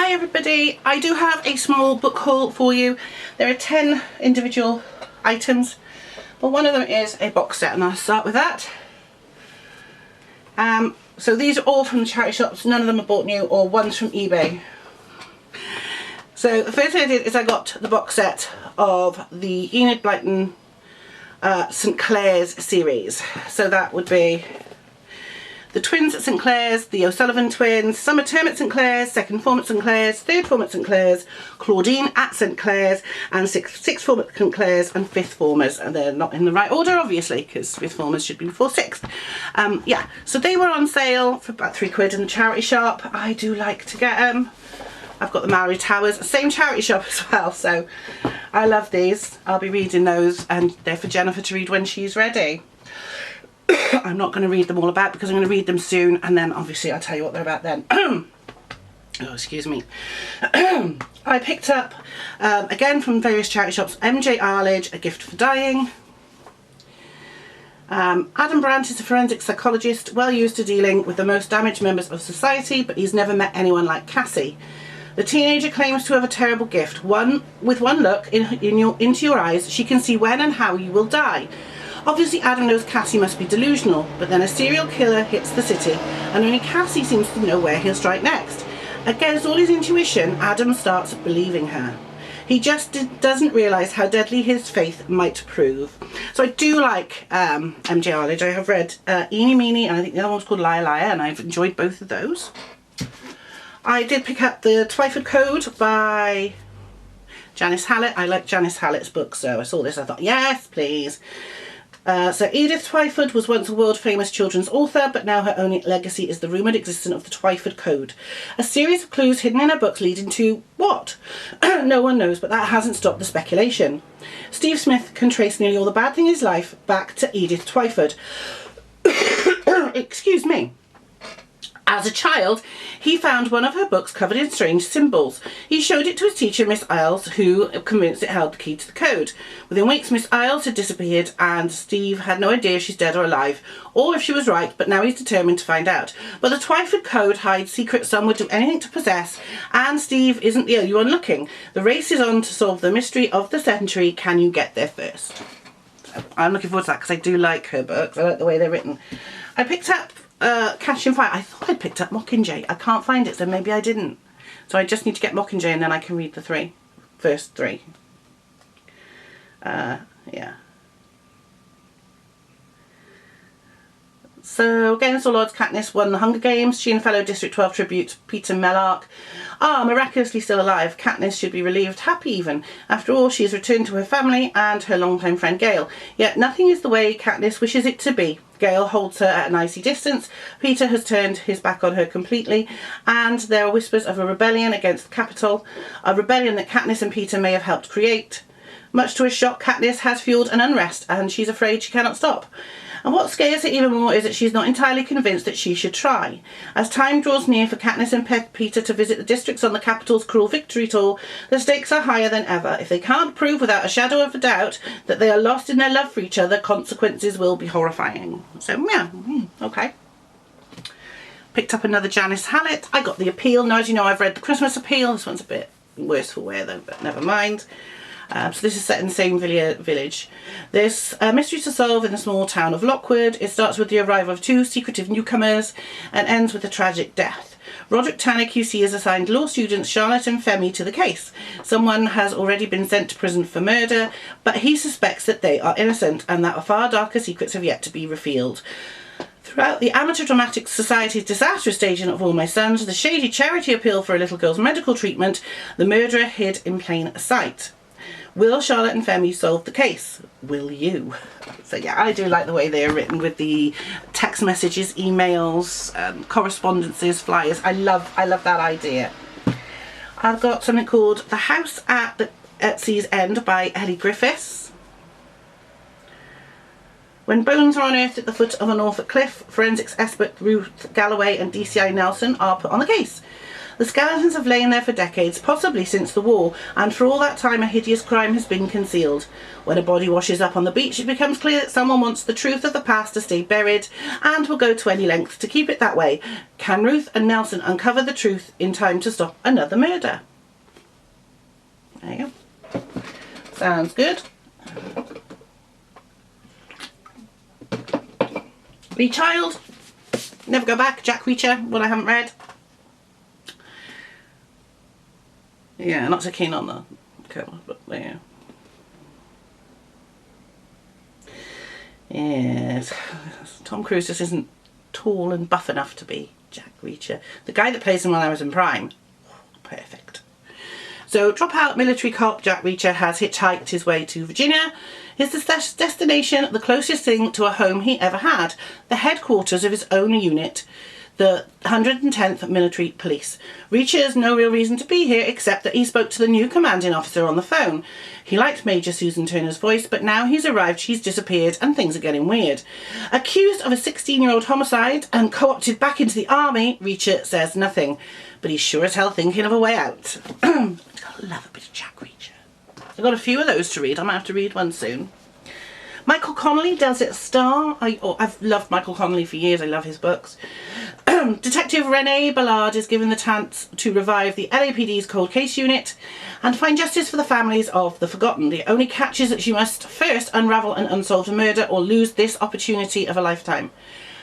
Hi everybody, I do have a small book haul for you. There are 10 individual items, but one of them is a box set, and I'll start with that. So these are all from the charity shops, none of them are bought new, or one's from eBay. So the first thing I did is I got the box set of the Enid Blyton St Clair's series. So that would be the twins at St Clair's, the O'Sullivan twins, summer term at St Clair's, second form at St Clair's, third form at St Clair's, Claudine at St Clair's, and sixth form at St Clair's, and fifth formers. And they're not in the right order, obviously, because fifth formers should be before sixth. Yeah, so they were on sale for about £3 in the charity shop. I do like to get them. I've got the Mallory Towers, same charity shop as well, so I love these. I'll be reading those, and they're for Jennifer to read when she's ready. I'm not going to read them all about because I'm going to read them soon, and then obviously I'll tell you what they're about then. Oh, excuse me. I picked up, again from various charity shops, MJ Arledge, A Gift for Dying. Adam Brandt is a forensic psychologist, well used to dealing with the most damaged members of society, but he's never met anyone like Cassie. The teenager claims to have a terrible gift. With one look into your eyes, she can see when and how you will die. Obviously Adam knows Cassie must be delusional, but then a serial killer hits the city and only Cassie seems to know where he'll strike next. Against all his intuition, Adam starts believing her. He just doesn't realise how deadly his faith might prove. So I do like MJ Arledge. I have read Eeny Meeny, and I think the other one's called Liar Liar, and I've enjoyed both of those. I did pick up the Twyford Code by Janice Hallett. I like Janice Hallett's books, so I saw this, I thought, yes, please. So Edith Twyford was once a world-famous children's author, but now her only legacy is the rumoured existence of the Twyford Code. A series of clues hidden in her books leading to what? No one knows, but that hasn't stopped the speculation. Steve Smith can trace nearly all the bad thing in his life back to Edith Twyford. Excuse me. As a child, he found one of her books covered in strange symbols. He showed it to his teacher, Miss Isles, who convinced it held the key to the code. Within weeks, Miss Isles had disappeared, and Steve had no idea if she's dead or alive, or if she was right, but now he's determined to find out. But the Twyford Code hides secrets some would do anything to possess, and Steve isn't the only one looking. The race is on to solve the mystery of the century. Can you get there first? So I'm looking forward to that because I do like her books. I like the way they're written. I picked up Catching Fire. I thought I'd picked up Mockingjay. I can't find it, so maybe I didn't. So I just need to get Mockingjay and then I can read the first three. Yeah. So Against All Odds, Katniss won the Hunger Games. She and fellow District 12 tribute Peter Mellark are miraculously still alive. Katniss should be relieved, happy even. After all, she has returned to her family and her longtime friend Gale. Yet nothing is the way Katniss wishes it to be. Gale holds her at an icy distance. Peter has turned his back on her completely, and there are whispers of a rebellion against the Capitol, a rebellion that Katniss and Peter may have helped create. Much to his shock, Katniss has fueled an unrest, and she's afraid she cannot stop. And what scares her even more is that she's not entirely convinced that she should try. As time draws near for Katniss and Peter to visit the districts on the Capitol's cruel victory tour, the stakes are higher than ever. If they can't prove without a shadow of a doubt that they are lost in their love for each other, consequences will be horrifying. So yeah, okay. Picked up another Janice Hallett. I got The Appeal. Now, as you know, I've read The Christmas Appeal. This one's a bit worse for wear though, but never mind. So this is set in the same village. There's a mystery to solve in the small town of Lockwood. It starts with the arrival of two secretive newcomers and ends with a tragic death. Roderick Tanner QC has assigned law students Charlotte and Femi to the case. Someone has already been sent to prison for murder, but he suspects that they are innocent and that far darker secrets have yet to be revealed. Throughout the Amateur Dramatic Society's disastrous staging of All My Sons, the shady charity appeal for a little girl's medical treatment, the murderer hid in plain sight. Will Charlotte and Femi solve the case? Will you? So yeah, I do like the way they're written with the text messages, emails, correspondences, flyers. I love that idea. I've got something called The House at Sea's End by Ellie Griffiths. When bones are unearthed at the foot of a Norfolk cliff, forensics expert Ruth Galloway and DCI Nelson are put on the case. The skeletons have lain there for decades, possibly since the war, and for all that time a hideous crime has been concealed. When a body washes up on the beach, it becomes clear that someone wants the truth of the past to stay buried and will go to any length to keep it that way. Can Ruth and Nelson uncover the truth in time to stop another murder? There you go. Sounds good. Lee Child, Never Go Back, Jack Reacher, one I haven't read. Yeah, not so keen on the cover, but yeah. Yes, Tom Cruise just isn't tall and buff enough to be Jack Reacher. The guy that plays him on Amazon Prime, perfect. So, dropout military cop Jack Reacher has hitchhiked his way to Virginia. His destination, the closest thing to a home he ever had, the headquarters of his own unit, the 110th Military Police. Reacher has no real reason to be here except that he spoke to the new commanding officer on the phone. He liked Major Susan Turner's voice, but now he's arrived, she's disappeared, and things are getting weird. Accused of a 16-year-old homicide and co-opted back into the army, Reacher says nothing, but he's sure as hell thinking of a way out. I love a bit of Jack Reacher. I've got a few of those to read. I might have to read one soon. Michael Connelly, Desert Star. I've loved Michael Connelly for years. I love his books. Detective Renee Ballard is given the chance to revive the LAPD's cold case unit and find justice for the families of the forgotten. The only catch is that she must first unravel an unsolved murder or lose this opportunity of a lifetime.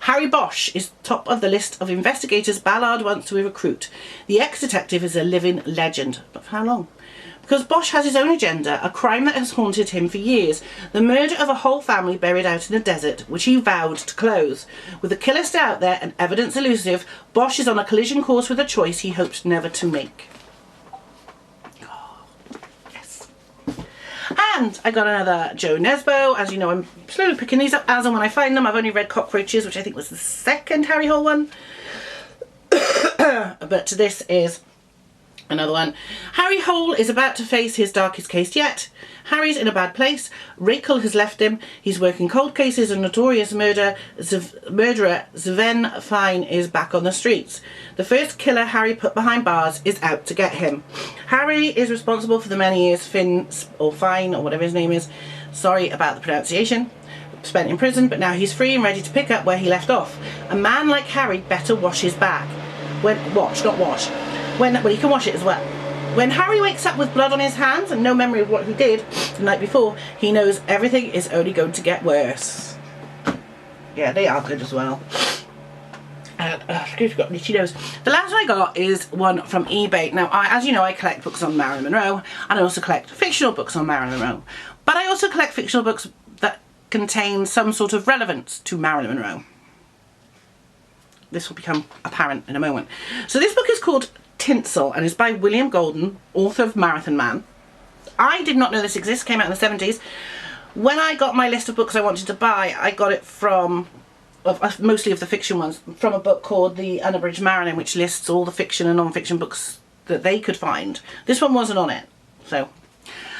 Harry Bosch is top of the list of investigators Ballard wants to recruit. The ex-detective is a living legend. But for how long? Because Bosch has his own agenda, a crime that has haunted him for years, the murder of a whole family buried out in the desert, which he vowed to close. With the killer still out there and evidence elusive, Bosch is on a collision course with a choice he hoped never to make. Oh, yes. And I got another Joe Nesbo. As you know, I'm slowly picking these up as and when I find them. I've only read Cockroaches, which I think was the second Harry Hole one. But this is another one. Harry Hole is about to face his darkest case yet. Harry's in a bad place. Rakel has left him. He's working cold cases and notorious murderer Sven Fine is back on the streets. The first killer Harry put behind bars is out to get him. Harry is responsible for the many years Fine or whatever his name is, sorry about the pronunciation, spent in prison, but now he's free and ready to pick up where he left off. A man like Harry better wash his back. Well, he can wash it as well. When Harry wakes up with blood on his hands and no memory of what he did the night before, he knows everything is only going to get worse. Yeah, they are good as well. Excuse me, got itchy nose. The last one I got is one from eBay. Now, as you know, I collect books on Marilyn Monroe, and I also collect fictional books on Marilyn Monroe. But I also collect fictional books that contain some sort of relevance to Marilyn Monroe. This will become apparent in a moment. So this book is called Tinsel and is by William Golden, author of Marathon Man. I did not know this exists, came out in the 70s. When I got my list of books I wanted to buy, I got it from, mostly of the fiction ones, from a book called The Unabridged Marilyn, which lists all the fiction and non-fiction books that they could find. This one wasn't on it, so.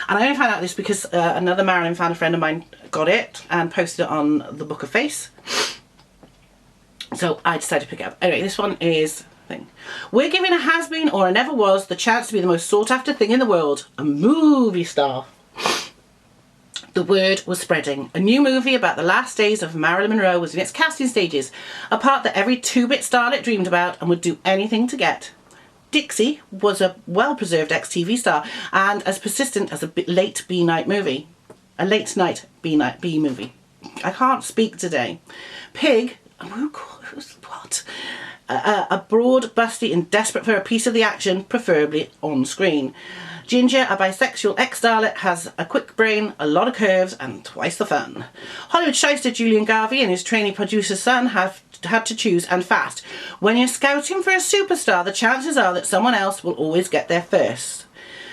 And I only found out this because another Marilyn fan, a friend of mine, got it and posted it on the Book of Face. So I decided to pick it up. Anyway, this one is thing. We're giving a has-been or a never was the chance to be the most sought-after thing in the world, a movie star. The word was spreading. A new movie about the last days of Marilyn Monroe was in its casting stages, a part that every two-bit starlet dreamed about and would do anything to get. Dixie was a well-preserved ex-TV star and as persistent as a late B-night movie. A late-night B movie. I can't speak today. Pig, what? A broad, busty and desperate for a piece of the action, preferably on screen. Ginger, a bisexual ex-starlet, has a quick brain, a lot of curves and twice the fun. Hollywood shyster Julian Garvey and his trainee producer's son have had to choose, and fast. When you're scouting for a superstar, the chances are that someone else will always get there first.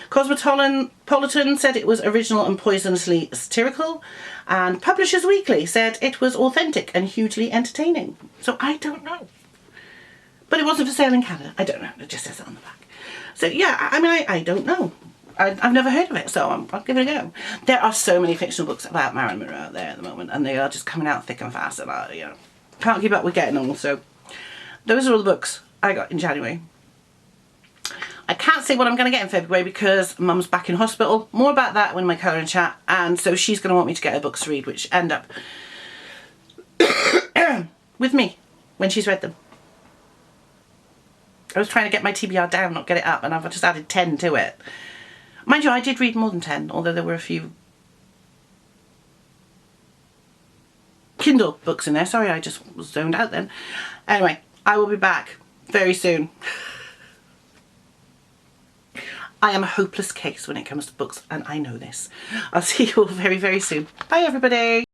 Cosmopolitan said it was original and poisonously satirical, and Publishers Weekly said it was authentic and hugely entertaining. So I don't know. But it wasn't for sale in Canada. I don't know. It just says it on the back. So yeah, I mean, I don't know. I've never heard of it, so I'll give it a go. There are so many fictional books about Marilyn Monroe out there at the moment, and they are just coming out thick and fast, and I can't keep up with getting them. So those are all the books I got in January. say what I'm going to get in February because Mum's back in hospital. More about that when my colouring chat. And so she's going to want me to get her books to read, which end up with me when she's read them. I was trying to get my TBR down, not get it up, and I've just added 10 to it. Mind you, I did read more than 10, although there were a few Kindle books in there. Sorry, I just was zoned out then. Anyway, I will be back very soon. I am a hopeless case when it comes to books, and I know this. I'll see you all very, very soon. Bye, everybody.